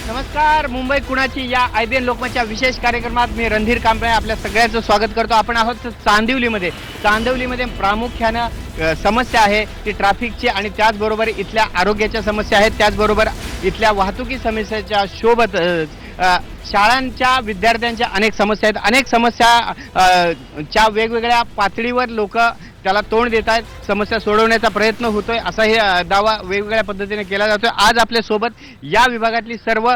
नमस्कार. मुंबई कुणाची या IBN लोकमतच्या विशेष कार्यक्रमात मी रणधीर कांबळे आपल्या सगळ्यांचं स्वागत करतो. आपण आहोत चांदिवलीमध्ये प्रामुख्यानं समस्या आहे ती ट्रॅफिकची आणि त्याचबरोबर इथल्या आरोग्याच्या समस्या आहेत. त्याचबरोबर इथल्या वाहतुकी समस्याच्या सोबत शाळांच्या विद्यार्थ्यांच्या अनेक समस्या आहेत. अनेक समस्या च्या वेगवेगळ्या पातळीवर लोक त्याला तोंड देत आहेत. समस्या सोडवण्याचा प्रयत्न होतोय असाही दावा वेगवेगळ्या पद्धतीने केला जातोय. आज आपल्यासोबत या विभागातली सर्व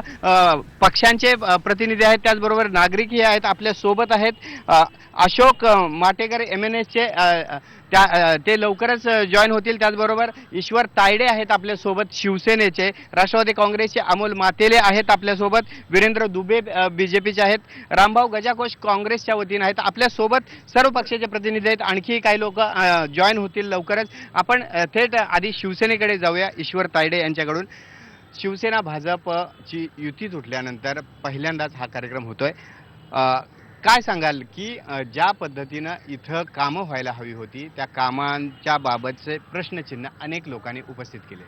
पक्षांचे प्रतिनिधी आहेत, त्याचबरोबर नागरिकही आहेत. आपल्या सोबत आहेत अशोक माटेकर MNSचे, ते लवकरच जॉईन होतील. त्याचबरोबर ईश्वर तायडे आहेत आपल्यासोबत शिवसेनेचे. राष्ट्रवादी काँग्रेसचे अमोल मातेले आहेत आपल्यासोबत. वीरेंद्र दुबे BJPचे आहेत. रामभाऊ गजाकोश काँग्रेसच्या वतीने आहेत. आपल्यासोबत सर्व पक्षाचे प्रतिनिधी आहेत. आणखी काही लोक जॉईन होतील लवकरच. आपण थेट आधी शिवसेनेकडे जाऊया. ईश्वर तायडे यांच्याकडून. शिवसेना भाजपची युती तुटल्यानंतर पहिल्यांदाच हा कार्यक्रम होतोय. काय सांगाल की ज्या पद्धतीनं इथं कामं व्हायला हवी होती त्या कामांच्या बाबतचे प्रश्नचिन्ह अनेक लोकांनी उपस्थित केले?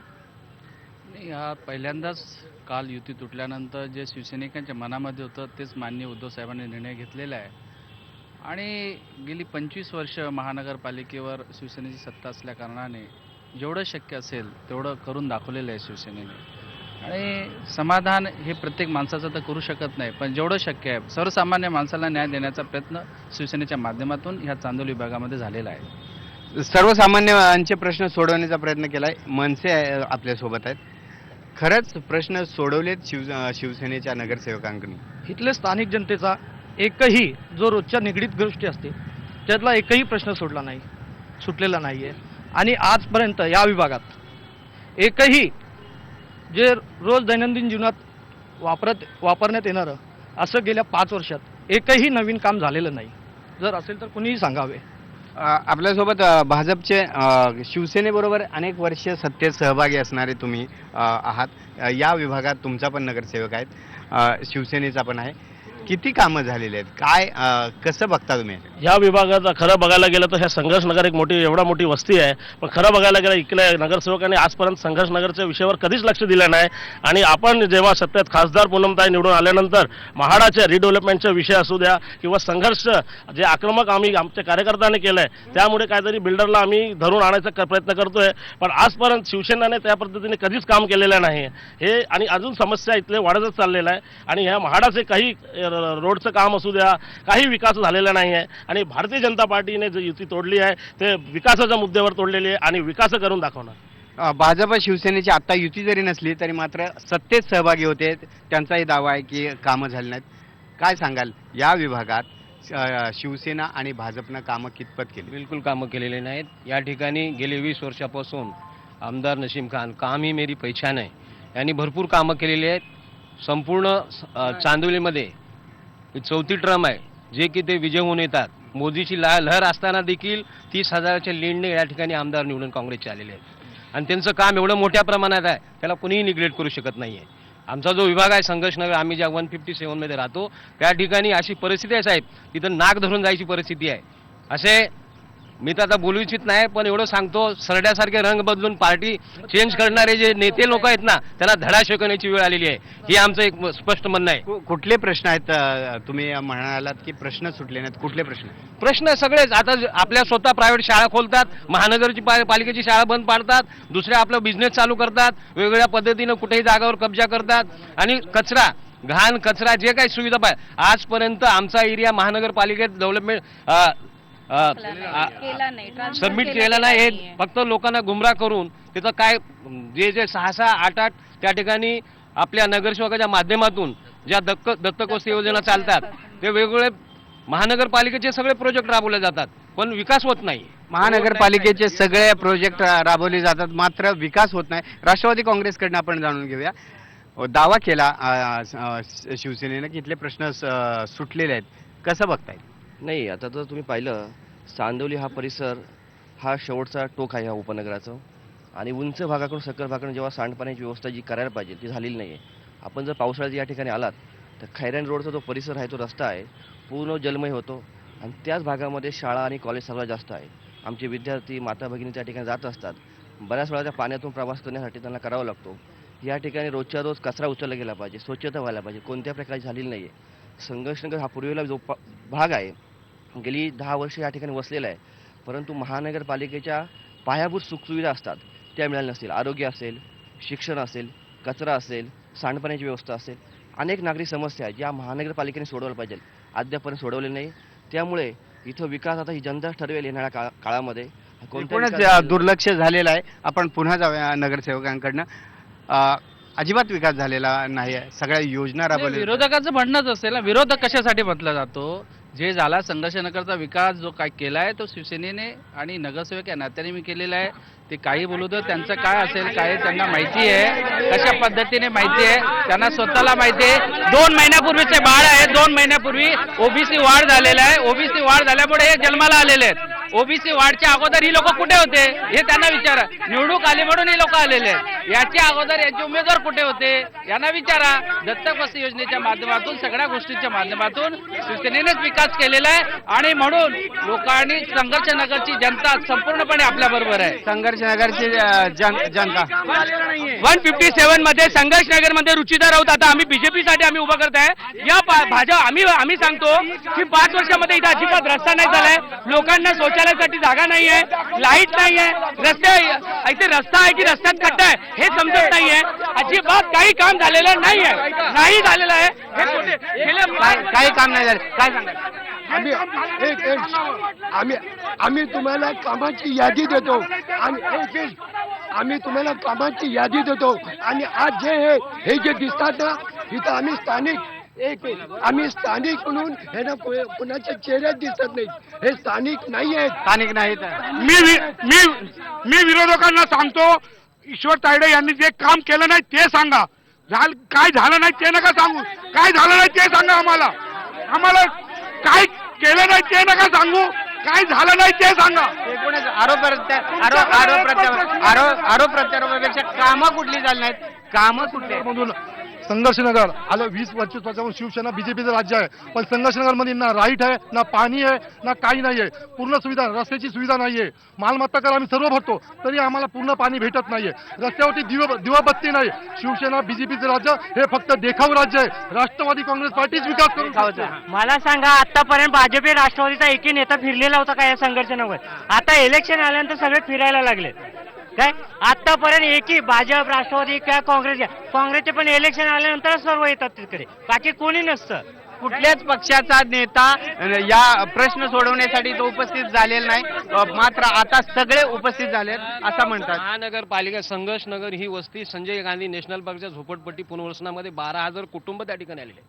नाही, हा पहिल्यांदाच काल युती तुटल्यानंतर जे शिवसैनिकांच्या मनामध्ये होतं तेच माननीय उद्धव साहेबांनी निर्णय घेतलेला आहे. आणि गेली 25 वर्ष महानगरपालिकेवर शिवसेनेची सत्ता असल्या कारणाने जेवढं शक्य असेल तेवढं करून दाखवलेलं आहे शिवसेनेने. आणि समाधान हे प्रत्येक माणसाचं तर करू शकत नाही, पण जेवढं शक्य आहे सर्वसामान्य माणसाला न्याय देण्याचा प्रयत्न शिवसेनेच्या माध्यमातून ह्या चांदोली विभागामध्ये झालेला आहे. सर्वसामान्यांचे प्रश्न सोडवण्याचा प्रयत्न केलाय. मनसे आपल्यासोबत आहेत. खरंच प्रश्न सोडवलेत शिवसेनेच्या नगरसेवकांकडून? इथले स्थानिक जनतेचा एकही जो रोजच्या निगडीत गोष्टी असते त्यातला एकही प्रश्न सुटलेला नाही आहे. आणि आजपर्यंत या विभागात एकही जे रोज दैनंदिन जीवनात वापरण्यात येणारं असं गेल्या 5 वर्षात एकही नवीन काम झालेलं नाही. जर असेल तर कुणीही सांगावे. आपल्यासोबत भाजपचे शिवसेनेबरोबर अनेक वर्ष सत्तेत सहभागी असणारे तुम्ही आहात. या विभागात तुमचा पण नगरसेवक आहेत, शिवसेनेचा पण आहे. किती कामं झालेली आहेत? काय कसं बघता तुम्ही? या विभागाचा खरं बघायला गेलं तर ह्या संघर्ष नगर एक मोठी वस्ती आहे, पण खरं बघायला गेलं इथल्या नगरसेवकांनी आजपर्यंत संघर्ष नगरच्या विषयावर कधीच लक्ष दिलं नाही. आणि आपण जेव्हा सत्तेत खासदार पूनमताई निवडून आल्यानंतर म्हाडाच्या रिडेव्हलपमेंटचा विषय असू द्या किंवा संघर्ष जे आक्रमक आम्ही आमच्या कार्यकर्त्यांनी केलं आहे त्यामुळे काहीतरी बिल्डरला आम्ही धरून आणायचा प्रयत्न करतोय, पण आजपर्यंत शिवसेनेने त्या पद्धतीने कधीच काम केलेलं नाही हे. आणि अजून समस्या इथले वाढतच चाललेला आहे. आणि ह्या म्हाडाचे काही रोडचं काम असू द्या, काही विकास झालेला नाही आहे. आणि भारतीय जनता पार्टीने जी युती तोडली आहे ते विकासाच्या मुद्द्यावर तोडलेली आहे आणि विकास करून दाखवणार. भाजप शिवसेनेची आता युती जरी नसली तरी मात्र सत्तेत सहभागी होते, त्यांचाही दावा आहे की कामं झाली नाहीत. काय सांगाल या विभागात शिवसेना आणि भाजपनं कामं कितपत केली? बिलकुल कामं केलेले नाहीत. या ठिकाणी गेले 20 वर्षापासून आमदार नसीम खान, काम ही मेरी पहिचान आहे, यांनी भरपूर कामं केलेली आहेत. संपूर्ण चांदोलीमध्ये ही 4थी टर्म आहे जे की ते विजय होऊन येतात. मोदीची लहर असताना देखील 30,000च्या लीडने या ठिकाणी आमदार निवडून काँग्रेसचे आलेले आहेत. आणि त्यांचं काम एवढं मोठ्या प्रमाणात आहे त्याला कुणीही निग्लेक्ट करू शकत नाही आहे. आमचा जो विभाग आहे संघर्षनगर, आम्ही ज्या 157मध्ये राहतो त्या ठिकाणी अशी परिस्थिती आहे साहेब, तिथं नाक धरून जायची परिस्थिती आहे. असे मी तर आता बोलू इच्छित नाही, पण एवढं सांगतो, सरड्यासारखे रंग बदलून पार्टी चेंज करणारे जे नेते लोक आहेत ना त्यांना धडा शिकवण्याची वेळ आलेली आहे. ही आमचं एक स्पष्ट म्हणणं आहे. कुठले प्रश्न आहेत? तुम्ही म्हणालात की प्रश्न सुटले नाहीत. कुठले प्रश्न सगळेच. आता आपल्या स्वतः प्रायव्हेट शाळा खोलतात, महानगरची पालिकेची शाळा बंद पाडतात, दुसऱ्या आपलं बिझनेस चालू करतात, वेगवेगळ्या पद्धतीनं कुठेही जागावर कब्जा करतात. आणि कचरा, घाण कचरा, जे काही सुविधा पाहिजे आजपर्यंत आमचा एरिया महानगरपालिकेत डेव्हलपमेंट सबमिट केलेला नाही. हे फक्त लोकांना गुमराह करून तिथं काय जे 6-6, 8-8 त्या ठिकाणी आपल्या नगरसेवकाच्या माध्यमातून ज्या दत्तक वस्ती योजना चालतात ते वेगवेगळे महानगरपालिकेचे सगळे प्रोजेक्ट राबवले जातात, पण विकास होत नाही. महानगरपालिकेचे सगळे प्रोजेक्ट राबवले जातात मात्र विकास होत नाही. राष्ट्रवादी काँग्रेसकडनं आपण जाणून घेऊया. दावा केला शिवसेनेनं की इथले प्रश्न सुटलेले आहेत. कसं बघताय? नाही, आता जर तुम्ही पाहिलं चांदोली हा परिसर हा शेवटचा टोक आहे ह्या उपनगराचं. आणि उंच भागाकडून सकल भागाकडून जेव्हा सांडपाण्याची व्यवस्था जी करायला पाहिजे ती झालेली नाही आहे. आपण जर पावसाळ्यात या ठिकाणी आलात तर खैरान रोडचा जो परिसर आहे, तो रस्ता आहे, पूर्ण जलमय होतो. आणि त्याच भागामध्ये शाळा आणि कॉलेज सर्वात जास्त आहे. आमचे विद्यार्थी माता भगिनी त्या ठिकाणी जात असतात. बऱ्याच वेळा त्या पाण्यातून प्रवास करण्यासाठी त्यांना करावा लागतो. या ठिकाणी रोजच्या रोज कचरा उचलला गेला पाहिजे, स्वच्छता व्हायला पाहिजे, कोणत्या प्रकारे झालेली नाही आहे. संघर्षनगर हा पूर्वेला जो भाग आहे, गेली 10 वर्ष या ठिकाणी वसलेला आहे, परंतु महानगरपालिकेच्या पायाभूत सुखसुविधा असतात त्या मिळाल्या नसतील. आरोग्य असेल, शिक्षण असेल, कचरा असेल, सांडपाण्याची व्यवस्था असेल, अनेक नागरिक समस्या आहेत ज्या महानगरपालिकेने सोडवल्या पाहिजे, अद्यापर्यंत सोडवले नाही. त्यामुळे इथं विकास आता ही जनता ठरवेल येणाऱ्या काळामध्ये. एकूणच विकास- दुर्लक्ष झालेलं आहे. आपण पुन्हा जाऊया नगरसेवकांकडनं. अजिबात विकास झालेला नाही आहे. सगळ्या योजना राबवल्या. विरोधकाचं म्हणणंच असेल ना, विरोधक कशासाठी म्हटला जातो? जे झाला संघर्षनगरचा विकास जो काय केला आहे तो शिवसेनेने आणि नगरसेवक या नात्याने मी केलेला आहे. ते काही बोलू दे, त्यांचं काय असेल काय त्यांना माहिती आहे, कशा पद्धतीने माहिती आहे त्यांना स्वतःला माहिती आहे. 2 महिन्यापूर्वीचे बाळ आहे, 2 महिन्यापूर्वी ओबीसी वाढ झालेला आहे. ओबीसी वाढ झाल्यामुळे हे जन्माला आलेले आहेत. ओबीसी वाढच्या अगोदर ही लोक कुठे होते हे त्यांना विचारा. निवडणूक आली म्हणून ही लोक आलेले आहेत. याच्या अगोदर यांचे उमेदवार कुठे होते यांना विचारा. दत्तक वस्ती योजनेच्या माध्यमातून सगळ्या गोष्टींच्या माध्यमातून शिवसेनेनेच विकास केलेला आहे आणि म्हणून लोकांनी संघर्षनगरची जनता संपूर्णपणे आपल्या बरोबर आहे. संघर्षनगरची जनता 157 मध्ये संघर्षनगर मध्ये रुचिदा राऊत आता आम्ही बीजेपीसाठी आम्ही उभा करत आहे. या भाजप आम्ही सांगतो की 5 वर्षामध्ये इथे अजिबात रस्ता नाही झालाय, लोकांना शौचालयासाठी जागा नाही आहे, लाईट नाही आहे, रस्ते इथे रस्ता आहे की रस्त्यात खड्डा आहे हे समजत नाहीये. अजिबात काही काम झालेलं नाही झालेलं आहे. हे काही काम नाही झालं. काय सांगा? आम्ही तुम्हाला कामाची यादी देतो आणि आम्ही तुम्हाला कामाची यादी देतो आणि आज हे जे दिसतात ना इथं आम्ही स्थानिक म्हणून हे ना कुणाच्या चेहऱ्यात दिसत नाही. हे स्थानिक नाही आहेत. स्थानिक नाहीत. मी विरोधकांना सांगतो, ईश्वर तायडे यांनी जे काम केलं नाही ते सांगा. काय झालं नाही ते नका सांगू, काय झालं नाही ते सांगा. आम्हाला काय केलं नाही ते नका सांगू, काय झालं नाही ते सांगा. एकूणच आरोप प्रत्यारोपापेक्षा कामं कुठली झाली नाहीत, कामं कुठली आहेत? मधून संघर्षनगर आलं 20-25 वर्षापासून शिवसेना बीजेपीचं राज्य आहे, पण संघर्षनगरमध्ये ना लाईट आहे, ना पाणी आहे, ना काही नाही आहे. पूर्ण सुविधा, रस्त्याची सुविधा नाही आहे. मालमत्ता कर आम्ही सर्व भरतो तरी आम्हाला पूर्ण पाणी भेटत नाहीये. रस्त्यावरती दिवाबत्ती नाही. शिवसेना बीजेपीचं राज्य हे फक्त देखाव राज्य आहे. राष्ट्रवादी काँग्रेस पार्टीच विकास करून. मला सांगा, आतापर्यंत भाजप राष्ट्रवादीचा एकही नेता फिरलेला होता का या संघर्षनगर? आता इलेक्शन आल्यानंतर सगळे फिरायला लागले काय? आतापर्यंत एकही भाजप राष्ट्रवादी किंवा काँग्रेसचे पण इलेक्शन आल्यानंतर सर्व येतात तिकडे, बाकी कोणी नसतं. कुठल्याच पक्षाचा नेता या प्रश्न सोडवण्यासाठी तो उपस्थित झालेला नाही, मात्र आता सगळे उपस्थित झालेत असं म्हणतात. महानगरपालिका संघर्षनगर ही वस्ती संजय गांधी नॅशनल पार्कच्या झोपडपट्टी पुनर्वसनामध्ये 12,000 कुटुंब त्या ठिकाणी आलेले.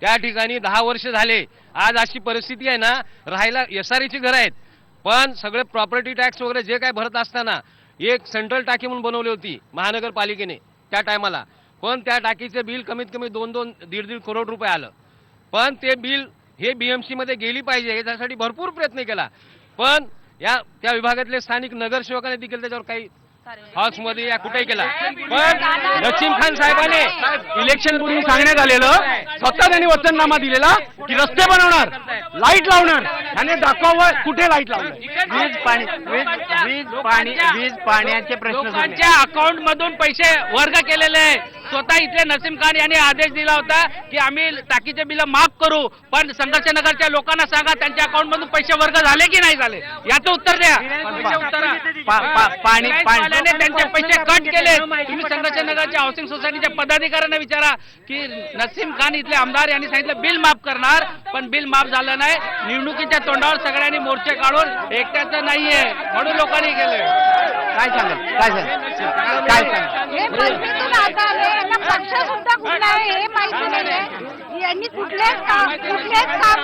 त्या ठिकाणी 10 वर्ष झाले. आज अशी परिस्थिती आहे ना, राहायला SRA घरं आहेत, पण सगळे प्रॉपर्टी टॅक्स वगैरे जे काय भरत असताना एक सेंट्रल टाकी म्हणून बनवली होती महानगरपालिकेने त्या टायमाला, पण त्या टाकीचे बिल कमीत कमी 2-1.5 करोड रुपये आलं. पण ते बिल हे BMC मध्ये गेली पाहिजे याच्यासाठी भरपूर प्रयत्न केला, पण त्या विभागातले स्थानिक नगरसेवकांनी देखील त्याच्यावर काही हाऊसमध्ये या कुठेही केला. पण नसीम खान साहेबांनी इलेक्शन पूर्वी सांगण्यात आलेलं, स्वतः त्यांनी वचननामा दिलेला की रस्ते बनवणार, लाईट लावणार, आणि दाखवावं कुठे लाईट लावणार. वीज पाण्याचे प्रश्न लोकांच्या अकाउंट मधून पैसे वर्ग केलेले आहे. स्वतः इथले नसीम खान यांनी आदेश दिला होता की आम्ही टाकीचे बिल माफ करू, पण संघर्षनगरच्या लोकांना सांगा त्यांच्या अकाउंट मधून पैसे वर्ग झाले की नाही झाले याचं उत्तर द्या. पाण्याने त्यांचे पैसे कट केले. तुम्ही संघर्षनगरच्या हाऊसिंग सोसायटीच्या पदाधिकाऱ्यांना विचारा की नसीम खान इथले आमदार यांनी सांगितलं बिल माफ करणार, पण बिल माफ झालं नाही. निवडणुकीच्या तोंडावर सगळ्यांनी मोर्चे काढून एकट्याचं नाहीये म्हणून लोकांनी केले. काय सांगाल? पक्ष सुद्धा कुठला आहे हे माहिती नाहीये. यांनी कुठलेच काम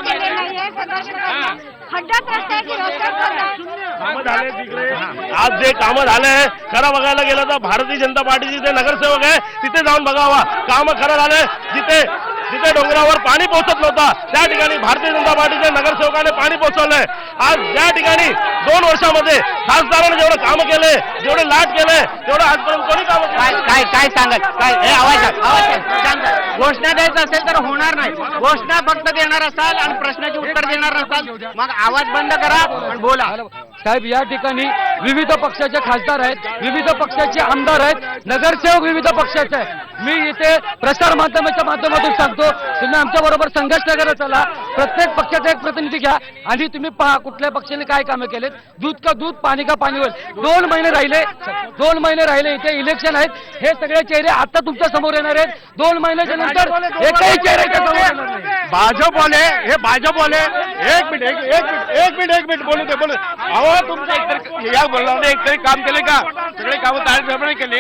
केले नाहीये. खड्ड्यात रस्ते की रस्त्यात आज जे कामं झाले खरं बघायला गेलं तर भारतीय जनता पार्टीचे जे नगरसेवक आहे तिथे जाऊन बघावा. कामं खरं झाले. जिथे डोंगरावर पाणी पोहोचत नव्हता त्या ठिकाणी भारतीय जनता पार्टीच्या नगरसेवकाने पाणी पोहोचवलंय. आज ज्या ठिकाणी 2 वर्षामध्ये खासदारांनी जेवढं कामं केले, जेवढे लाट केले, तेवढं आजपर्यंत कोणी कामं काय सांगाल? काय आवाज घोषणा द्यायचं असेल तर होणार नाही. घोषणा फक्त देणार असाल आणि प्रश्नाचे उत्तर देणार नसाल मग आवाज बंद करा आणि बोला. साहेब, या ठिकाणी विविध पक्षाचे खासदार आहेत, विविध पक्षाचे आमदार आहेत, नगरसेवक विविध पक्षाचे आहेत. मी इथे प्रसार माध्यमाच्या माध्यमातून सांगतो, तुम्ही आमच्या बरोबर संघर्षनगर चला, प्रत्येक पक्षाचा एक प्रतिनिधी घ्या आणि तुम्ही पहा कुठल्या पक्षाने काय कामे केलेत. दूध का दूध, पाणी का पाणी होईल. 2 महिने राहिले इथे इलेक्शन आहेत. हे सगळे चेहरे आता तुमच्या समोर येणार आहेत. 2 महिन्याच्या नंतर एकही चेहऱ्याच्या समोर येणार नाही. भाजपवाले हे भाजपवाले एक मिनिट बोलू दे. अहो तुमचं एकतरी या बोलणार एकतरी काम केले का? सगळे कामं ताळेबंद केले.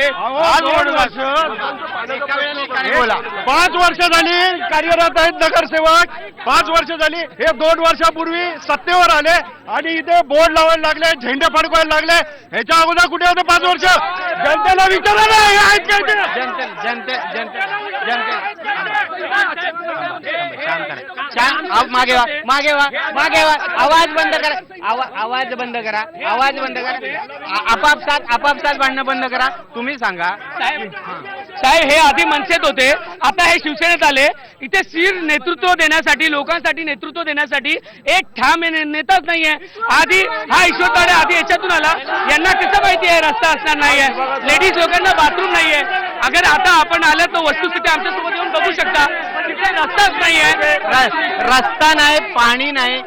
बोला. 5 वर्ष झाली कार्यरत आहेत नगरसेवक. 5 वर्ष झाली. हे 2 वर्षापूर्वी सत्तेवर आले आणि इथे बोर्ड लावायला लागले, झेंडे फडकवायला लागले. ह्याच्या अगोदर कुठे होते 5 वर्ष? जनतेला विचारा ना. मागे वा. आवाज बंद करा. आवाज बंद करा. आपापसात भांडणं बंद करा. तुम्ही सांगा. साहेब, हे आधी मनसेत होते, आता हे शिवसेनेत आले. इथे स्थिर नेतृत्व देण्यासाठी, लोकांसाठी नेतृत्व देण्यासाठी एक ठाम नेताच नाहीये. आधी हा ईश्वर ताडे आधी याच्यातून आला. यांना कसं माहिती आहे रस्ता असणार नाहीये, लेडीज लोकांना बाथरूम नाहीये. अगर आता आपण आलं तर वस्तुस्थिती आमच्यासोबत येऊन बघू शकता. तिथे रस्ताच नाहीये. रस्ता नाही, पाणी नाही,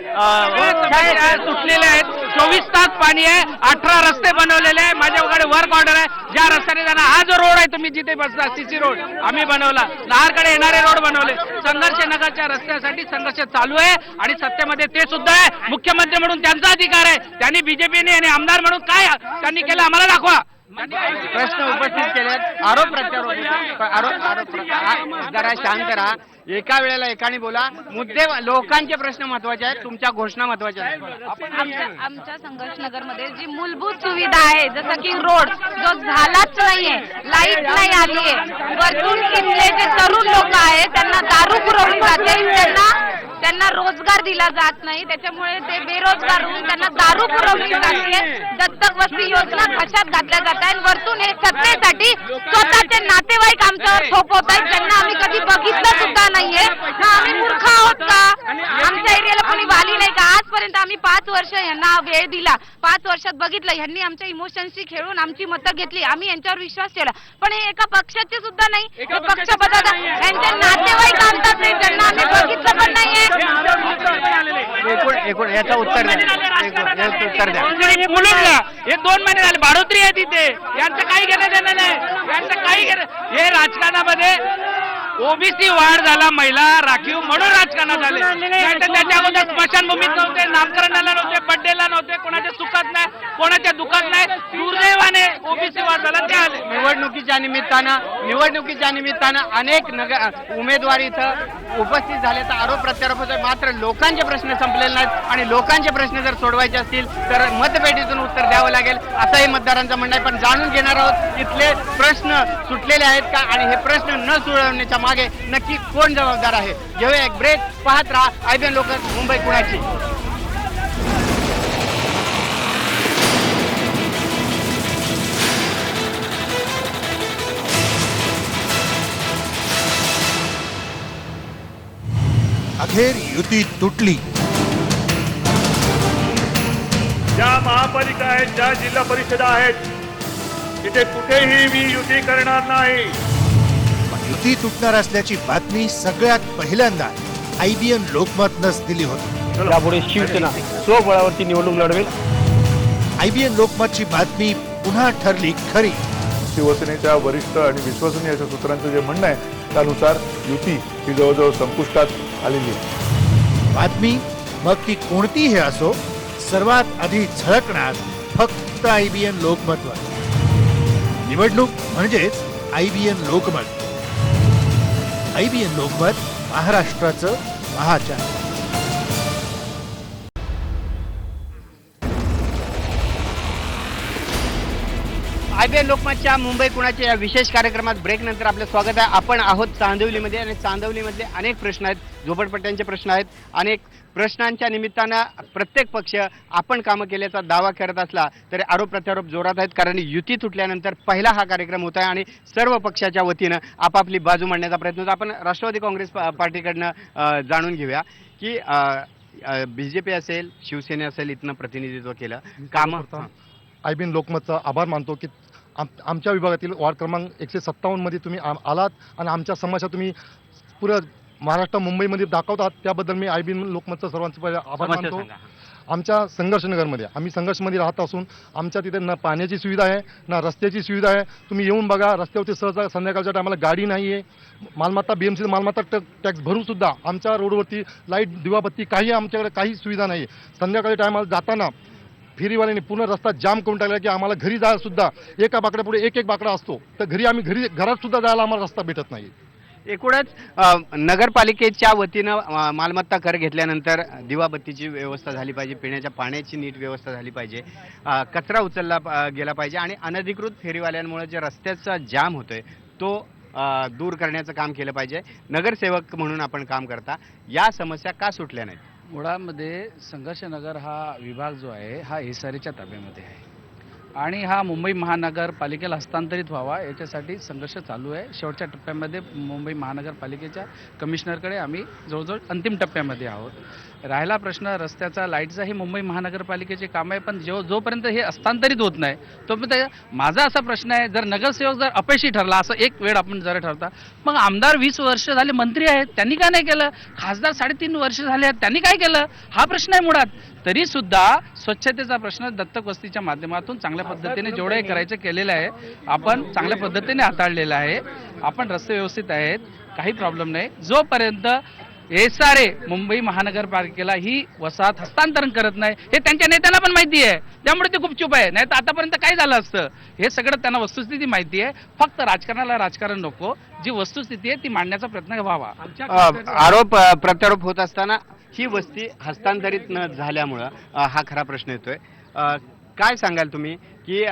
सुटलेले आहेत. 24 तास पाणी आहे. 18 रस्ते बनवलेले आहे. माझ्याकडे वर्क ऑर्डर आहे. ज्या रस्त्याने जाणार, हा जो रोड आहे तुम्ही जिथे बसता सीसी रोड आम्ही बनवला. नहारकडे येणारे रोड बनवले. संघर्ष नगरच्या रस्त्यासाठी संघर्ष चालू आहे आणि सत्तेमध्ये ते सुद्धा आहे. मुख्यमंत्री म्हणून त्यांचा अधिकार आहे. त्यांनी बीजेपीने आणि आमदार म्हणून काय त्यांनी केलं आम्हाला दाखवा. प्रश्न उपस्थित केले. आरोप जरा शांत राहा. एका वेळेला एकाने बोला. मुद्दे लोकांचे प्रश्न महत्वाचे आहेत, तुमच्या घोषणा महत्वाच्या आहेत. आमच्या संघर्ष नगरमध्ये जी मूलभूत सुविधा आहे, जसं की रोड जो झालाच नाहीये, लाईट नाही आलीये, वरतून इथले जे तरुण लोक आहेत त्यांना दारू पुरवली जाते, त्यांना रोजगार दिला जात नाही, त्याच्यामुळे ते बेरोजगार होऊन त्यांना दारू पुरवली जाते. दत्तक वस्ती योजना कशात घातल्या जात आहेत. वरतून हे सत्तेसाठी स्वतःचे नातेवाईक आमच्यावर थोपवत आहेत, ज्यांना आम्ही कधी बघितलं सुद्धा नाहीये. ना आम्ही मूर्ख आहोत का? आमच्या एरियाला कोणी वाली नाही का? आजपर्यंत आम्ही 5 वर्ष यांना वेळ दिला. 5 वर्षात बघितलं, ह्यांनी आमच्या इमोशनशी खेळून आमची मतं घेतली. आम्ही यांच्यावर विश्वास ठेवला, पण हे एका पक्षाचे सुद्धा नाही. हे पक्ष बदलतात, यांचे नातेवाईक आणतात नाही, त्यांना आम्ही बघितलं पण नाहीये. एकूण याचं उत्तर द्या. बोलून घ्या. हे 2 महिने झाले बाळोत्री आहे तिथे. यांचं काही घेणं देणं नाही. यांचं काही हे राजकारणामध्ये ओबीसी वाढ झाला, महिला राखीव म्हणून राजकारणात आले. त्याच्या अगोदर स्मशानभूमीत नव्हते, नामकरणाला नव्हते, बड्डेला नव्हते, कोणाच्या सुखात नाही, कोणाच्या दुखात नाही. दुर्दैवाने ओबीसी वाढ झाला ते आले. निवडणुकीच्या निमित्तानं अनेक उमेदवार इथं उपस्थित झाल्याचा आरोप प्रत्यारोप होतोय. मात्र लोकांचे प्रश्न संपलेले नाहीत आणि लोकांचे प्रश्न जर सोडवायचे असतील तर मतपेटीतून उत्तर द्यावं लागेल असंही मतदारांचं म्हणणं आहे. पण जाणून घेणार आहोत इथले प्रश्न सुटलेले आहेत का आणि हे प्रश्न न सोडवण्याच्या मागे नक्की कोण जबाबदार आहे. घेऊया एक ब्रेक. पाहत राहा IBN लोकल, मुंबई कुणाची. अखेर युती तुटली. ज्या महापालिका आहेत, ज्या जिल्हा परिषदा आहेत, तिथे कुठेही मी युती करणार नाही. युती तुटणार असल्याची बातमी सगळ्यात पहिल्यांदा IBN लोकमतनंच दिली होती. यापुढे शिवसेना स्वबळावरती निवडणूक लढवेल. IBN लोकमतची बातमी पुन्हा ठरली खरी. शिवसेनेच्या वरिष्ठ आणि विश्वसनीय अशा सूत्रांचं जे म्हणणं आहे त्यानुसार युती ही जवळजवळ संपुष्टात आलेली आहे. बातमी मग ती कोणतीही असो, सर्वात आधी झळकणार फक्त IBN लोकमतवर. निवडणूक म्हणजेच IBN लोकमत. IBN लोकमत, महाराष्ट्राचं महाचॅनल. IBN लोकमतच्या मुंबई कुणाच्या या विशेष कार्यक्रमात ब्रेक नंतर आपलं स्वागत आहे. आपण आहोत चांदिवलीमध्ये आणि चांदिवलीमधले अनेक प्रश्न आहेत, झोपडपट्ट्यांचे प्रश्न आहेत. अनेक प्रश्नांच्या निमित्तानं प्रत्येक पक्ष आपण कामं केल्याचा दावा करत असला तरी आरोप प्रत्यारोप जोरात आहेत. कारण युती तुटल्यानंतर पहिला हा कार्यक्रम होता आहे आणि सर्व पक्षाच्या वतीनं आपापली बाजू मांडण्याचा प्रयत्न होता. आपण राष्ट्रवादी काँग्रेस पार्टीकडनं जाणून घेऊया की BJP असेल, शिवसेना असेल, इथनं प्रतिनिधित्व केलं कामं. IBN लोकमतचा आभार मानतो की आमच्या विभागातील वार्ड क्रमांक 157 मध्ये तुम्ही आलात आणि आमच्या समस्या तुम्ही पुरं महाराष्ट्र मुंबईमध्ये दाखवतात. त्याबद्दल मी IBN लोकमतचा सर्वांचा पहिले आभार मानतो. आमच्या संघर्षनगरमध्ये आम्ही संघर्षमध्ये राहत असून आमच्या तिथे ना पाण्याची सुविधा आहे ना रस्त्याची सुविधा आहे. तुम्ही येऊन बघा, रस्त्यावरती सहसा संध्याकाळच्या टायमाला गाडी नाही आहे. मालमत्ता BMC मालमत्ता टॅक्स भरून सुद्धा आमच्या रोडवरती लाईट दिवाबत्ती काही आमच्याकडे काही सुविधा नाही. संध्याकाळी टायमाला जाताना फेरीवाल्याने पूर्ण रस्ता जाम करून टाकला की आम्हाला घरी जायला सुद्धा एका बाकड्यापुढे एक बाकडा असतो. तर घरात सुद्धा जायला आम्हाला रस्ता भेटत नाही. एकूणच नगरपालिकेच्या वतीनं मालमत्ता कर घेतल्यानंतर दिवाबत्तीची व्यवस्था झाली पाहिजे, पिण्याच्या पाण्याची नीट व्यवस्था झाली पाहिजे, कचरा उचलला गेला पाहिजे आणि अनधिकृत फेरीवाल्यांमुळे जे रस्त्याचा जाम होतोय तो दूर करण्याचं काम केलं पाहिजे. नगरसेवक म्हणून आपण काम करता, या समस्या का सुटल्या नाहीत? मुळामध्ये संघर्षनगर हा विभाग जो आहे हा SRAच्या ताब्यामध्ये आहे आणि हा मुंबई महानगरपालिकेला हस्तांतरित व्हावा याच्यासाठी संघर्ष चालू आहे. शेवटच्या टप्प्यामध्ये मुंबई महानगरपालिकेच्या कमिशनरकडे आम्ही जवळजवळ अंतिम टप्प्यामध्ये आहोत. राहिला प्रश्न रस्त्याचा, लाईटचा, हे मुंबई महानगरपालिकेचे काम आहे. पण जोपर्यंत हे हस्तांतरित होत नाही तोपर्यंत माझा असा प्रश्न आहे, जर नगरसेवक जर अपयशी ठरला, असं एक वेळ आपण जरा ठरता, मग आमदार 20 वर्ष झाले मंत्री आहेत, त्यांनी काय नाही केलं? खासदार 3.5 वर्ष झाले आहेत, त्यांनी काय केलं? हा प्रश्न आहे मुळात. तरी सुद्धा स्वच्छतेचा प्रश्न दत्तक वस्तीच्या माध्यमातून चांगल्या पद्धतीने जेवढे करायचं केलेलं आहे आपण चांगल्या पद्धतीने हाताळलेलं आहे. आपण रस्ते व्यवस्थित आहेत, काही प्रॉब्लेम नाही. जोपर्यंत SRA मुंबई महानगरपालिकेला ही वसाहत हस्तांतरण करत नाही हे त्यांच्या नेत्यांना पण माहिती आहे, त्यामुळे ते गुपचूप आहे. नाही तर आतापर्यंत काय झालं असतं हे सगळं त्यांना वस्तुस्थिती माहिती आहे. फक्त राजकारणाला राजकारण नको, जी वस्तुस्थिती आहे ती मांडण्याचा प्रयत्न व्हावा. आरोप प्रत्यारोप होत असताना ही वस्ती हस्तांतरित न झाल्यामुळं हा खरा प्रश्न येतोय. काय सांगाल तुम्ही की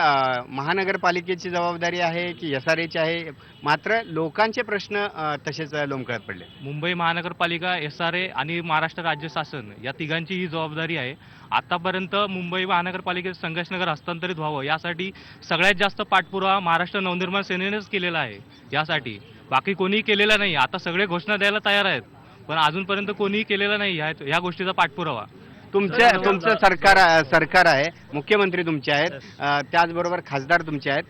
महानगरपालिकेची जबाबदारी आहे की SRAची आहे? मात्र लोकांचे प्रश्न तसेच लोंबकळत पडले. मुंबई महानगरपालिका, SRA आणि महाराष्ट्र राज्य शासन या तिघांची ही जबाबदारी आहे. आतापर्यंत मुंबई महानगरपालिकेत संघर्षनगर हस्तांतरित व्हावं यासाठी सगळ्यात जास्त पाठपुरावा महाराष्ट्र नवनिर्माण सेनेनेच केलेला आहे. यासाठी बाकी कोणीही केलेला नाही. आता सगळे घोषणा द्यायला तयार आहेत पण अजूनपर्यंत कोणीही केलेला नाही ह्या गोष्टीचा पाठपुरावा. तुमचं सरकार आहे, मुख्यमंत्री तुमचे आहेत, त्याचबरोबर खासदार तुमचे आहेत.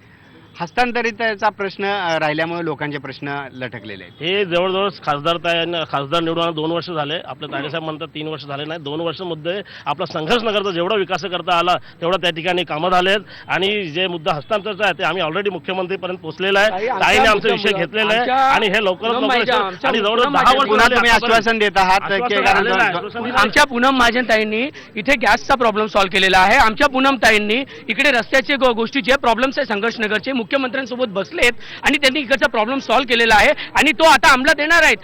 हस्तांतरितचा प्रश्न राहिल्यामुळे लोकांचे प्रश्न लटकलेले आहेत. हे जवळजवळ खासदार निवडून 2 वर्ष झाले. आपले ताडेसाहेब म्हणतात 3 वर्ष झाले नाही, 2 वर्ष मुद्दे आपला संघर्षनगरचा जेवढा विकास करता आला तेवढा त्या ठिकाणी कामं झालेत. आणि जे मुद्दा हस्तांतरचा आहे ते आम्ही ऑलरेडी मुख्यमंत्रीपर्यंत पोहोचलेला आहे. ताईने आमचा विषय घेतलेला आहे आणि हे लवकरच आणि जवळजवळ 10 वर्ष तुम्ही आश्वासन देत आहात की आमच्या पूनम महाजन ताईंनी इथे गॅसचा प्रॉब्लेम सॉल्व्ह केलेला आहे. आमच्या पूनम ताईंनी इकडे रस्त्याचे गोष्टी जे प्रॉब्लेम्स आहे संघर्षनगरचे मुख्यमंत्र्यांसोबत बसलेत आणि त्यांनी इकडचा प्रॉब्लेम सॉल्व्ह केलेला आहे आणि तो आता अंमलात येणार आहेत.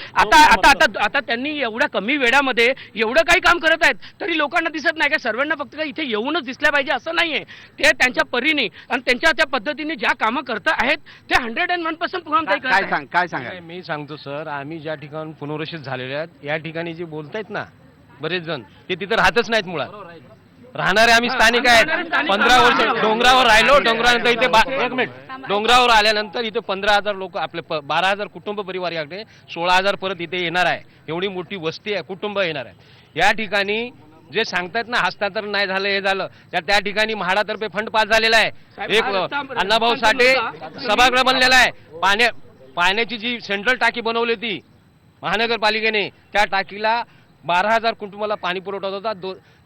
आता त्यांनी एवढ्या कमी वेळामध्ये एवढं काही काम करत आहेत तरी लोकांना दिसत नाही का? सर्वांना फक्त इथे येऊनच दिसल्या पाहिजे असं नाहीये. ते त्यांच्या परीने आणि त्यांच्या त्या पद्धतीने ज्या कामं करत आहेत ते 101% पूर्ण काय सांगा? मी सांगतो सर, आम्ही ज्या ठिकाणी पुनर्वसित झालेले आहेत या ठिकाणी जे बोलतायत ना बरेच जण, ते तिथे राहतच नाहीत. मुळात राहणारे आम्ही स्थानिक आहेत. 15 वर्ष डोंगरावर राहिलो. डोंगरानंतर इथे 1 मिनिट डोंगरावर आल्यानंतर इथे 15,000 लोक, आपले 12,000 कुटुंब परिवार याकडे, 16,000 परत इथे येणार आहे. एवढी मोठी वस्ती आहे, कुटुंब येणार आहे. या ठिकाणी जे सांगतात ना हस्तांतरण नाही झालं, हे झालं, त्या ठिकाणी म्हाडातर्फे फंड पास झालेला आहे. एक अण्णाभाऊ साठे सभागृह बनलेला आहे. पाण्याची जी सेंट्रल टाकी बनवली होती महानगरपालिकेने, त्या टाकीला 12,000 कुटुंबाला पाणी पुरवठा होता.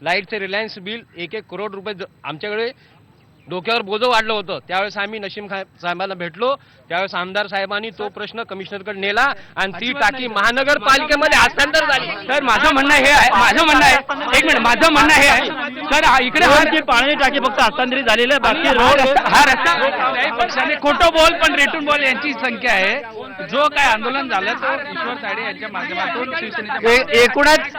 लाईटचे रिलायन्स बिल 1-1 करोड रुपये आमच्याकडे डोक्यावर बोजं वाढलं होतं. त्यावेळेस आम्ही नशीम खान साहेबांना भेटलो. त्यावेळेस आमदार साहेबांनी तो प्रश्न कमिशनरकडे नेला आणि ती टाकी महानगरपालिकेमध्ये हस्तांतर झाली. तर माझं म्हणणं हे आहे, एक मिनिट, माझं म्हणणं हे आहे सर, इकडे हा पाणी टाकी फक्त हस्तांतरित झालेलं आहे, बाकी रोड हा रस्ता पक्षाने खोटं बोल पण रेटून बोल यांची संख्या आहे. जो काय आंदोलन झालं तो ईश्वर तायडे यांच्या माध्यमातून शिवसेनेच्या एकूणच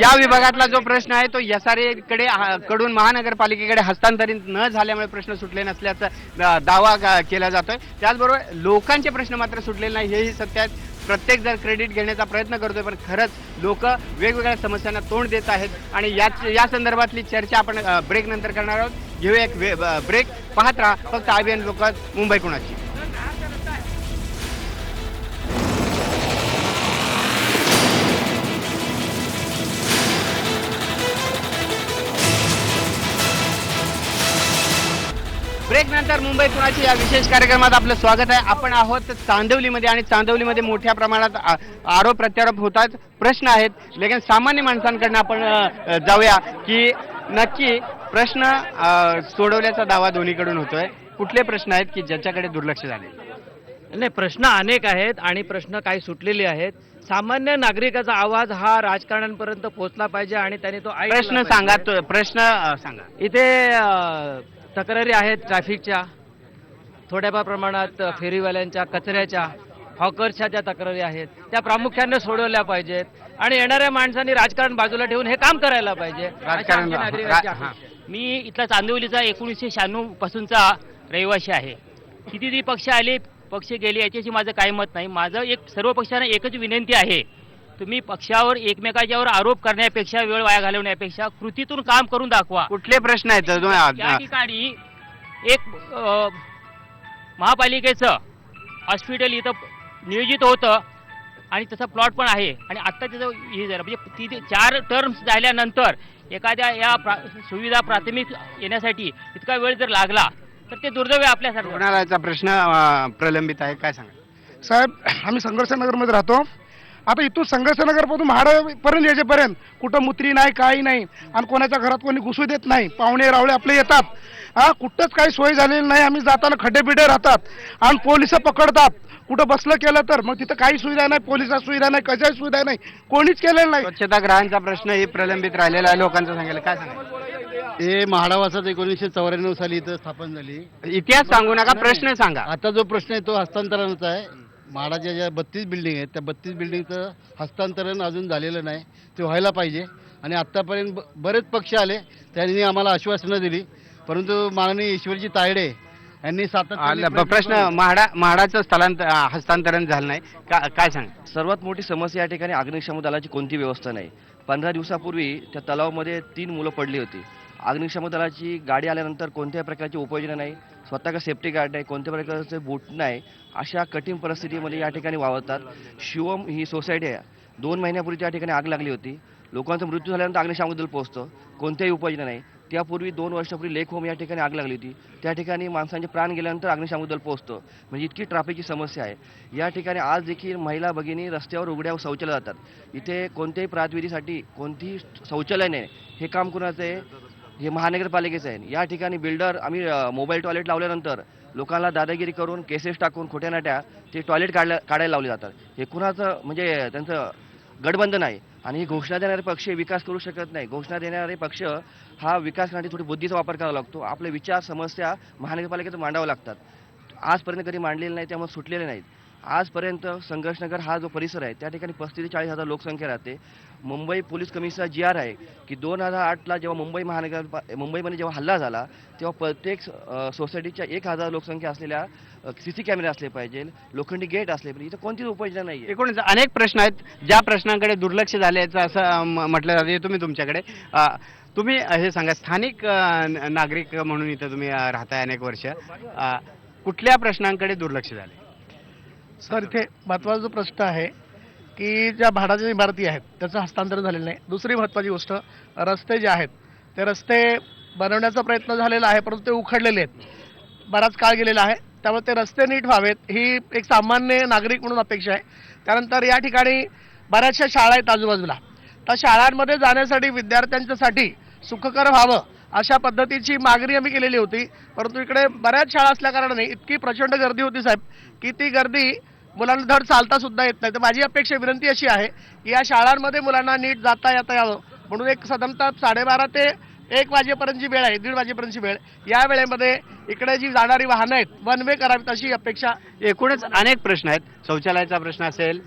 या विभागातला जो प्रश्न आहे तो SRA कडून महानगरपालिकेकडे हस्तांतरित न झाल्या आल्यामुळे प्रश्न सुटले नसल्याचा दावा केला जातोय. त्याचबरोबर लोकांचे प्रश्न मात्र सुटलेले नाही हेही सत्य आहे. प्रत्येक जण क्रेडिट घेण्याचा प्रयत्न करतोय, पण खरंच लोक वेगवेगळ्या समस्यांना तोंड देत आहेत आणि या संदर्भातली चर्चा आपण ब्रेक नंतर करणार आहोत. घेऊया एक ब्रेक. पाहत राहा फक्त IBN लोकमत, मुंबई कुणाची. ब्रेक नंतर मुंबई कुणाची या विशेष कार्यक्रमात आपलं स्वागत आहे. आपण आहोत चांदिवलीमध्ये आणि चांदिवलीमध्ये मोठ्या प्रमाणात आरोप प्रत्यारोप होतात, प्रश्न आहेत. लेकिन सामान्य माणसांकडनं आपण जाऊया की नक्की प्रश्न सोडवल्याचा दावा दोन्हीकडून होतोय. कुठले प्रश्न आहेत की ज्याच्याकडे दुर्लक्ष झाले? नाही, प्रश्न अनेक आहेत आणि प्रश्न काही सुटलेले आहेत. सामान्य नागरिकाचा आवाज हा राजकारण्यांपर्यंत पोहोचला पाहिजे आणि त्याने तो ऐकला प्रश्न पाहिजे. सांगा, तो प्रश्न सांगा. इथे तक्रारी आहेत ट्रॅफिकच्या, थोड्याफार प्रमाणात फेरीवाल्यांच्या, कचऱ्याच्या, हॉकर्सच्या ज्या तक्रारी आहेत त्या प्रामुख्याने सोडवल्या पाहिजेत आणि येणाऱ्या माणसांनी राजकारण बाजूला ठेवून हे काम करायला पाहिजे. राजकारण मी इथला चांदिवलीचा 1996 पासूनचा रहिवासी आहे. कितीही पक्ष आले पक्ष गेले याच्याशी माझं काही मत नाही. माझं सर्व पक्षांना एकच विनंती आहे, तुम्ही पक्षावर एकमेकाच्यावर आरोप करण्यापेक्षा, वेळ वाया घालवण्यापेक्षा कृतीतून काम करून दाखवा. कुठले प्रश्न आहेत? त्या ठिकाणी एक महापालिकेचं हॉस्पिटल इथं नियोजित होतं आणि तसा प्लॉट पण आहे आणि आत्ता त्याचं हे झालं म्हणजे 4 टर्म्स झाल्यानंतर एखाद्या सुविधा प्राथमिक येण्यासाठी इतका वेळ जर लागला तर ते दुर्दैव आहे आपल्यासाठी. रुग्णालयाचा प्रश्न प्रलंबित आहे, काय सांगा? साहेब, आम्ही संघर्षनगरमध्ये राहतो. आता इथून संघर्षनगरपासून म्हाडापर्यंत यायच्यापर्यंत कुठं मुत्री नाही, काही नाही आणि कोणाच्या घरात कोणी घुसू देत नाही. पाहुणे रावळे आपले येतात, कुठंच काही सोय झालेली नाही. आम्ही जाताना खड्डे राहतात आणि पोलिस पकडतात. कुठं बसलं केलं तर मग तिथं काही सुविधा नाही, पोलिसात सुविधा नाही, कशाची सुविधा नाही, कोणीच केलेलं नाही. स्वच्छतागृहांचा प्रश्न हे प्रलंबित राहिलेला आहे लोकांचं, सांगायला काय सांगा? हे म्हाडा वसाहत 1994 साली इथं स्थापन झाली. इतिहास सांगू नका, प्रश्न सांगा. आता जो प्रश्न आहे तो हस्तांतरणाचा आहे. म्हाडाच्या ज्या 32 बिल्डिंग आहेत त्या 32 बिल्डिंगचं हस्तांतरण अजून झालेलं नाही, ते व्हायला पाहिजे. आणि आत्तापर्यंत बरेच पक्ष आले, त्यांनी आम्हाला आश्वासनं दिली, परंतु माननीय ईश्वरजी तायडे यांनी सातत्याने प्रश्न म्हाडाचं हस्तांतरण झालं नाही, काय सांगा? सर्वात मोठी समस्या या ठिकाणी अग्निशमन दलाची कोणती व्यवस्था नाही. 15 दिवसापूर्वी त्या तलावामध्ये 3 मुलं पडली होती. अग्निशमन दलाची गाडी आल्यानंतर कोणत्याही प्रकारची उपाययोजना नाही, स्वतः का सेफ्टी गार्ड नाही, कोणत्या प्रकारचे बूट नाही. अशा कठीण परिस्थितीमध्ये या ठिकाणी वावरतात. शिवम ही सोसायटी आहे, 2 महिन्यापूर्वी त्या ठिकाणी आग लागली होती. लोकांचा मृत्यू झाल्यानंतर अग्निशमन दल पोहोचतं, कोणत्याही उपाययोजना नाही. त्यापूर्वी 2 वर्षापूर्वी लेक होम या ठिकाणी आग लागली होती, त्या ठिकाणी माणसांचे प्राण गेल्यानंतर अग्निशमन दल पोहोचतं. म्हणजे इतकी ट्रॅफिकची समस्या आहे या ठिकाणी. आज देखील महिला भगिनी रस्त्यावर उघड्यावर शौचालय जातात. इथे कोणत्याही प्रातविधीसाठी कोणतीही शौचालय नाही. हे काम कोणाचं आहे? हे महानगरपालिकेचं आहे. या ठिकाणी बिल्डर, आम्ही मोबाईल टॉयलेट लावल्यानंतर लोकांना दादागिरी करून केसेस टाकून खोट्या नाट्या ते टॉयलेट काढायला लावले जातात. हे कुणाचं म्हणजे त्यांचं गठबंधन आहे. आणि ही घोषणा देणारे पक्ष विकास करू शकत नाही. घोषणा देणारे पक्ष हा विकास करण्यासाठी थोडी बुद्धीचा वापर करावा लागतो. आपले विचार समस्या महानगरपालिकेत मांडावं लागतात. आजपर्यंत कधी मांडलेले नाही, त्यामुळे सुटलेले नाहीत. आजपर्यंत संघर्षनगर हा जो परिसर आहे त्या ठिकाणी 35 ते 40 हजार लोकसंख्या राहते. मुंबई पोलीस कमिशनर GR आहे की 2008ला जेव्हा मुंबईमध्ये जेव्हा हल्ला झाला तेव्हा प्रत्येक सोसायटीच्या 1000 लोकसंख्या असलेल्या CC कॅमेरे असले पाहिजे, लोखंडी गेट असले पाहिजे. इथं कोणतीच उपाययोजना नाही. एकूणच अनेक प्रश्न आहेत ज्या प्रश्नांकडे दुर्लक्ष झाल्याचं असं म्हटलं जाते. तुमच्याकडे तुम्ही हे सांगा, स्थानिक नागरिक म्हणून इथं तुम्ही राहताय अनेक वर्ष, कुठल्या प्रश्नांकडे दुर्लक्ष झाले? सर, इथे महत्त्वाचा जो प्रश्न आहे की ज्या भाडाच्या इमारती आहेत त्याचं हस्तांतरण झालेलं नाही. दुसरी महत्त्वाची गोष्ट, रस्ते जे आहेत ते रस्ते बनवण्याचा प्रयत्न झालेला आहे परंतु ते उखडलेले आहेत, बराच काळ गेलेला आहे. त्यामुळे ते रस्ते नीट व्हावेत ही एक सामान्य नागरिक म्हणून अपेक्षा आहे. त्यानंतर या ठिकाणी बऱ्याचशा शाळा आहेत आजूबाजूला, त्या शाळांमध्ये जाण्यासाठी विद्यार्थ्यांच्यासाठी सुखकर व्हावं अशा पद्धतीची मागणी आम्ही केलेली होती. परंतु इकडे बऱ्याच शाळा असल्याकारणाने इतकी प्रचंड गर्दी होती साहेब की ती गर्दी मुलांना धड चालता सुद्धा येत नाही. तर माझी अपेक्षा विनंती अशी आहे की या शाळांमध्ये मुलांना नीट जाता येता यावं म्हणून एक साधारणतः 12:30 ते 1 वाजेपर्यंतची वेळ आहे, 1:30 वाजेपर्यंतची वेळ, या वेळेमध्ये इकडे जी जाणारी वाहनं आहेत वन वे करावीत अशी अपेक्षा. एकूणच अनेक प्रश्न आहेत. शौचालयाचा प्रश्न असेल,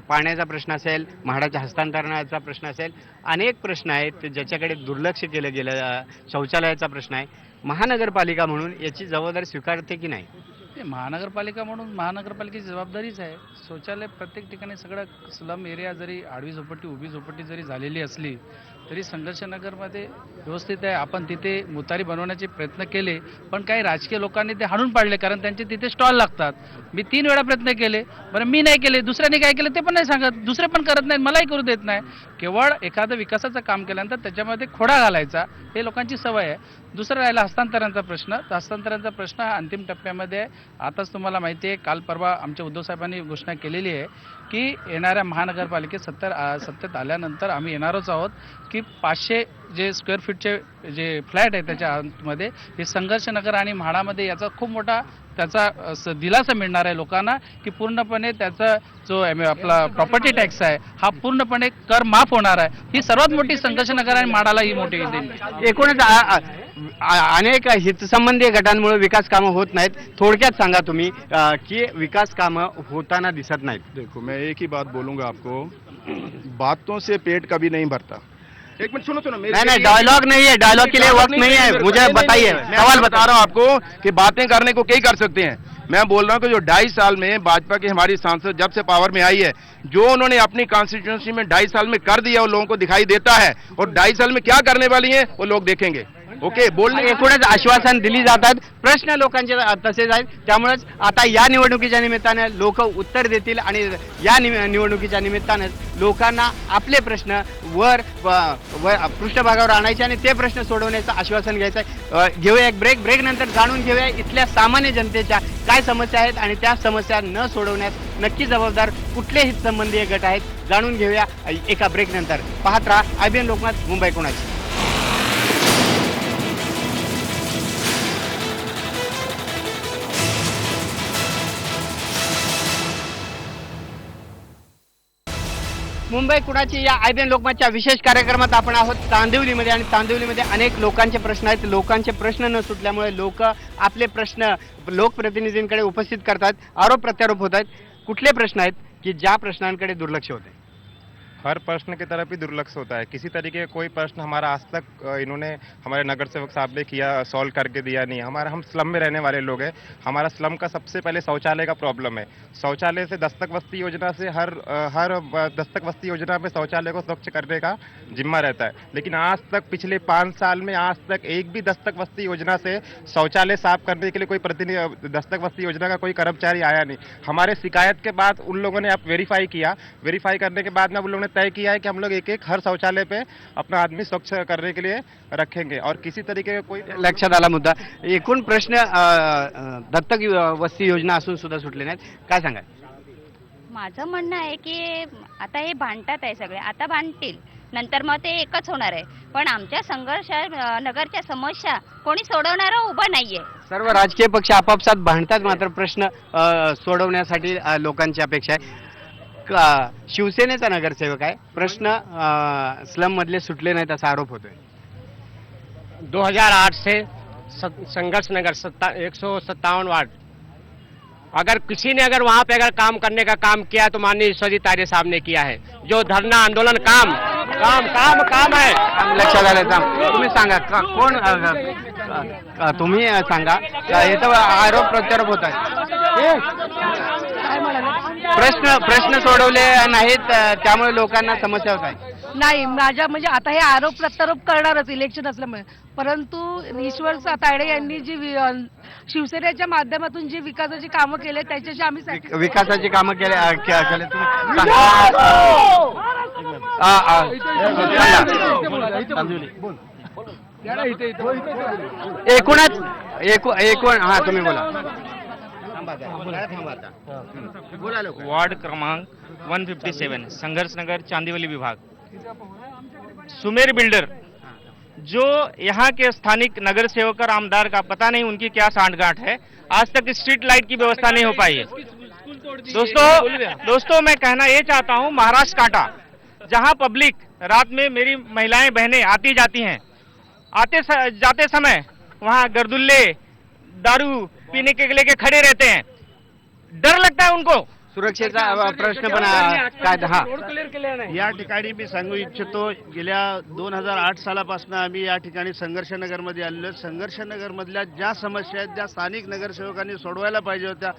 पाण्याचा प्रश्न असेल, म्हाडाच्या हस्तांतरणाचा प्रश्न असेल, अनेक प्रश्न आहेत ज्याच्याकडे दुर्लक्ष केलं गेलं. शौचालयाचा प्रश्न आहे. महानगरपालिका म्हणून याची जबाबदारी स्वीकारते की नाही? हे महानगरपालिका म्हणून महानगरपालिकेची जबाबदारीच आहे. शौचालय प्रत्येक ठिकाणी सगळं स्लम एरिया जरी आडवी झोपट्टी उभी झोपट्टी जरी झालेली असली तरी संघर्षनगरमध्ये व्यवस्थित आहे. आपण तिथे मुतारी बनवण्याचे प्रयत्न केले पण काही राजकीय लोकांनी ते हाणून पाडले कारण त्यांचे तिथे स्टॉल लागतात. मी 3 वेळा प्रयत्न केले, बरं मी नाही केले, दुसऱ्यांनी काय केलं ते पण नाही सांगत, दुसरे पण करत नाहीत, मलाही करू देत नाही. केवळ एखादं विकासाचं काम केल्यानंतर त्याच्यामध्ये खोडा घालायचा हे लोकांची सवय आहे. दुसरं राहिला हस्तांतरणाचा प्रश्न, तर हस्तांतरणाचा प्रश्न हा अंतिम टप्प्यामध्ये आहे. आताच तुम्हाला माहिती आहे काल परवा आमच्या उद्धव साहेबांनी घोषणा केलेली आहे की येणाऱ्या महानगरपालिकेत सत्तेत आल्यानंतर आम्ही येणारच आहोत की 500 जे स्क्वेअर फीटचे जे फ्लॅट आहे त्याच्या आतमध्ये हे संघर्षनगर आणि म्हाडामध्ये याचा खूप मोठा त्याचा दिलासा मिळणार आहे लोकांना की पूर्णपणे त्याचा जो आपला प्रॉपर्टी टॅक्स आहे हा पूर्णपणे कर माफ होणार आहे. ही सर्वात मोठी संघर्षनगर आणि म्हाडाला ही मोठी देईल. एकूणच अनेक हितसंबंधी गटांमुळे विकास कामं होत नाहीत. थोडक्यात सांगा तुम्ही की विकास कामं होताना दिसत नाहीत. देखो मैं एक ही बात बोलूंगा आपको, बातों से पेट कभी नहीं भरता. एक मिनट सुनो नहीं डायलॉग नहीं है, डायलॉग के लिए वक्त नहीं है, मुझे बताइए सवाल बता रहा हूँ आपको कि बातें करने को कई कर सकते हैं. मैं बोल रहा हूँ कि जो 2.5 साल में भाजपा की हमारी सांसद जब से पावर में आई है जो उन्होंने अपनी कॉन्स्टिट्यूंसी में 2.5 साल में कर दिया वो लोगों को दिखाई देता है और 2.5 साल में क्या करने वाली है वो लोग देखेंगे. ओके बोलणे एकूणच आश्वासन दिली जातात, प्रश्न लोकांचे तसेच आहेत. त्यामुळेच आता या निवडणुकीच्या निमित्ताने लोक उत्तर देतील आणि या निवडणुकीच्या निमित्ताने लोकांना आपले प्रश्न वर पृष्ठभागावर आणायचे आणि ते प्रश्न सोडवण्याचं आश्वासन घ्यायचं आहे. घेऊया एक ब्रेक नंतर जाणून घेऊया इथल्या सामान्य जनतेच्या काय समस्या आहेत आणि त्या समस्या न सोडवण्यास नक्की जबाबदार कुठले हितसंबंधी गट आहेत जाणून घेऊया एका ब्रेक नंतर. पाहत राहा IBN लोकमत, मुंबई कोणाची. मुंबई कुणाची या IBN लोकमतच्या विशेष कार्यक्रमात आपण आहोत चांदिवलीमध्ये आणि चांदिवलीमध्ये अनेक लोकांचे प्रश्न आहेत. लोकांचे प्रश्न न सुटल्यामुळे लोक आपले प्रश्न लोकप्रतिनिधींकडे उपस्थित करतात, आरोप प्रत्यारोप होत आहेत. कुठले प्रश्न आहेत की ज्या प्रश्नांकडे दुर्लक्ष होते? हर प्रश्न की तरफ ही दुर्लक्ष होता है. किसी तरीके का कोई प्रश्न हमारा आज तक इन्होंने हमारे नगर सेवक साहब ने किया सॉल्व करके दिया नहीं. हम स्लम में रहने वाले लोग हैं. हमारा स्लम का सबसे पहले शौचालय का प्रॉब्लम है. शौचालय से दस्तक वस्ती योजना से हर दस्तक वस्ती योजना में शौचालय को स्वच्छ करने का जिम्मा रहता है. लेकिन आज तक पिछले 5 साल में आज तक एक भी दस्तक वस्ती योजना से शौचालय साफ करने के लिए कोई प्रतिनिधि दस्तक वस्ती योजना का कोई कर्मचारी आया नहीं. हमारे शिकायत के बाद उन लोगों ने वेरीफाई किया. वेरीफाई करने के बाद में उन लोगों ने तय किया है कि हम लोग एक हर शौचालय पे अपना आदमी स्वच्छ करने के लिए रखेंगे और किसी तरीके का कोई. लक्षात आला मुद्दा. एकूण प्रश्न दत्तक वस्ती योजना असून सुद्धा सुटले नाहीत, काय सांगाल? माझं म्हणणं आहे की आता हे भांडतात आहे सगळे, आता भांडतील नंतर मग ते एकच होणार आहे. पण आमच्या संघर्ष नगरच्या समस्या कोणी सोडवणारं उभं नाहीये. सर्व राजकीय पक्ष आपापसात भांडतात, मात्र प्रश्न सोडवण्यासाठी लोकांची अपेक्षा आहे. शिवसेनेचा नगरसेवक आहे, प्रश्न स्लम मधले सुटले नाहीत असा आरोप होतोय. 2008 से संघर्ष नगर 157 वार्ड, अगर किसी ने अगर वहाँ पे अगर काम करने का काम किया तो माननीय ईश्वरजी तारे साहब ने किया है. जो धरना आंदोलन काम है. लक्षात आलं. तुम्ही सांगा कोण तुम्ही सांगा याचा आरोप प्रत्यारोप होत आहे. प्रश्न सोडवले नाहीत त्यामुळे लोकांना समस्या होत आहे. नाही माझ्या म्हणजे आता हे आरोप प्रत्यारोप करणारच इलेक्शन असल्यामुळे, परंतु ईश्वर तायडे यांनी जी शिवसेनेच्या माध्यमातून जी विकासाची कामं केले त्याच्याशी आम्ही विकासाची कामं केले एकूणच हा तुम्ही बोला. वार्ड क्रमांक 157 संघर्ष नगर चांदीवली विभाग. सुमेर बिल्डर जो यहाँ के स्थानिक नगर सेवक और आमदार का पता नहीं उनकी क्या सांठगांठ है, आज तक स्ट्रीट लाइट की व्यवस्था नहीं हो पाई है. दोस्तों मैं कहना ये चाहता हूँ महाराष्ट्र कांटा जहाँ पब्लिक रात में मेरी महिलाएं बहनें आती जाती हैं, आते जाते समय वहाँ गर्दुल्ले दारू पीने के लेके खड़े रहते हैं. डर लगता है उनको सुरक्षेचा प्रश्न पण काय हा या ठिकाणी मी सांगू इच्छितो, गेल्या 2008 सालापासून आम्ही या ठिकाणी संघर्षनगरमध्ये आलेलो. संघर्षनगरमधल्या ज्या समस्या आहेत, ज्या स्थानिक नगरसेवकांनी सोडवायला पाहिजे होत्या,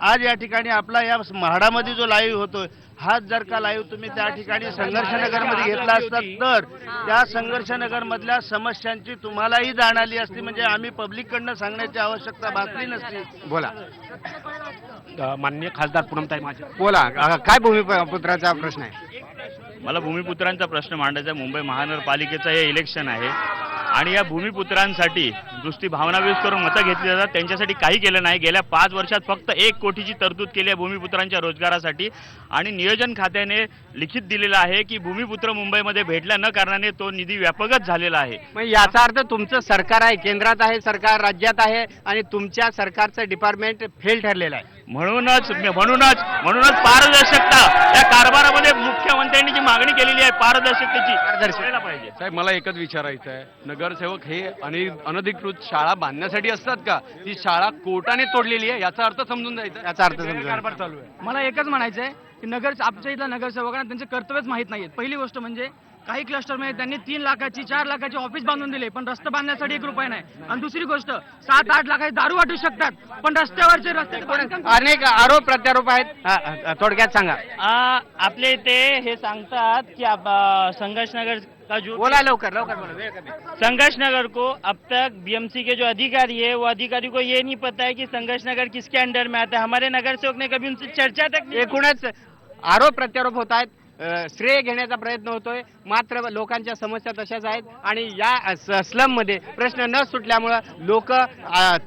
आज या ठिकाणी आपला या म्हाडामध्ये जो लाईव्ह होतोय, हाच जर का लाईव्ह तुम्ही त्या ठिकाणी संघर्षनगरमध्ये घेतला असता तर त्या संघर्षनगरमधल्या समस्यांची तुम्हालाही जाण आली असती. म्हणजे आम्ही पब्लिककडनं सांगण्याची आवश्यकता भासली नसती. बोला माननीय खासदार पूनमताई माझे. बोला काय भूमिपुत्राचा प्रश्न आहे? मला भूमिपुत्रांचा प्रश्न मांडायचा आहे. मुंबई महानगरपालिकेचं हे इलेक्शन आहे आणि या भूमिपुत्रांसाठी नुसती भावना व्यक्त करून मतं घेतली जातात, त्यांच्यासाठी काही केलं नाही. गेल्या 5 वर्षात फक्त 1 कोटीची तरतूद केली आहे भूमिपुत्रांच्या रोजगारासाठी आणि नियोजन खात्याने लिखित दिलेलं आहे की भूमिपुत्र मुंबईमध्ये भेटल्या न कारणाने तो निधी व्यापकच झालेला आहे. मग याचा अर्थ तुमचं सरकार आहे, केंद्रात आहे सरकार, राज्यात आहे आणि तुमच्या सरकारचं डिपार्टमेंट फेल ठरलेलं आहे. म्हणूनच पारदर्शकता या कारभारामध्ये मुख्यमंत्र्यांनी जी मागणी केलेली आहे पारदर्शकतेची पाहिजे. साहेब मला एकच विचारायचं आहे, नगरसेवक हे अनधिकृत शाळा बांधण्यासाठी असतात का? ती शाळा कोर्टाने तोडलेली आहे याचा अर्थ समजून जायचा. याचा अर्थ समजून कारभार चालू आहे. मला एकच म्हणायचं आहे की आमच्या इथल्या नगरसेवकांना त्यांचे कर्तव्यच माहीत नाहीत. पहिली गोष्ट म्हणजे काही क्लस्टरमध्ये त्यांनी 3 लाखाची 4 लाखाची ऑफिस बांधून दिले, पण रस्ते बांधण्यासाठी 1 रुपया नाही. आणि दुसरी गोष्ट 7-8 लाखाची दारू वाटू शकतात, पण रस्त्यावरचे रस्ते अनेक आरोप प्रत्यारोप आहेत. थोडक्यात सांगा. आपले इथे हे सांगतात की संघर्ष नगर का जो बोला लवकर बोला. संघर्ष नगर को अब तक बीएमसी के जो अधिकारी है वो अधिकारी को ये नहीं पता है कि संघर्ष नगर किसके अंडर में आता है. हमारे नगर सेवक ने कभी उनसे चर्चा तक नहीं. एकूणच आरोप प्रत्यारोप होत आहेत, श्रेय घेण्याचा प्रयत्न होतोय, मात्र लोकांच्या समस्या तशाच आहेत आणि या स्लम मध्ये प्रश्न न सुटल्यामुळं लोक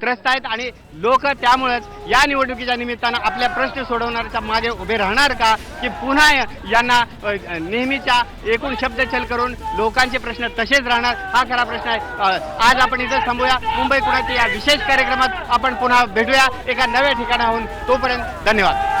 त्रस्त आहेत आणि लोक त्यामुळेच या निवडणुकीच्या निमित्तानं आपल्या प्रश्न सोडवण्याच्या मागे उभे राहणार का, की पुन्हा यांना नेहमीच्या एकूण शब्दछल करून लोकांचे प्रश्न तसेच राहणार, हा खरा प्रश्न आहे. आज आपण इथं थांबूया. मुंबई कुणाची या विशेष कार्यक्रमात आपण पुन्हा भेटूया एका नव्या ठिकाणाहून. तोपर्यंत धन्यवाद.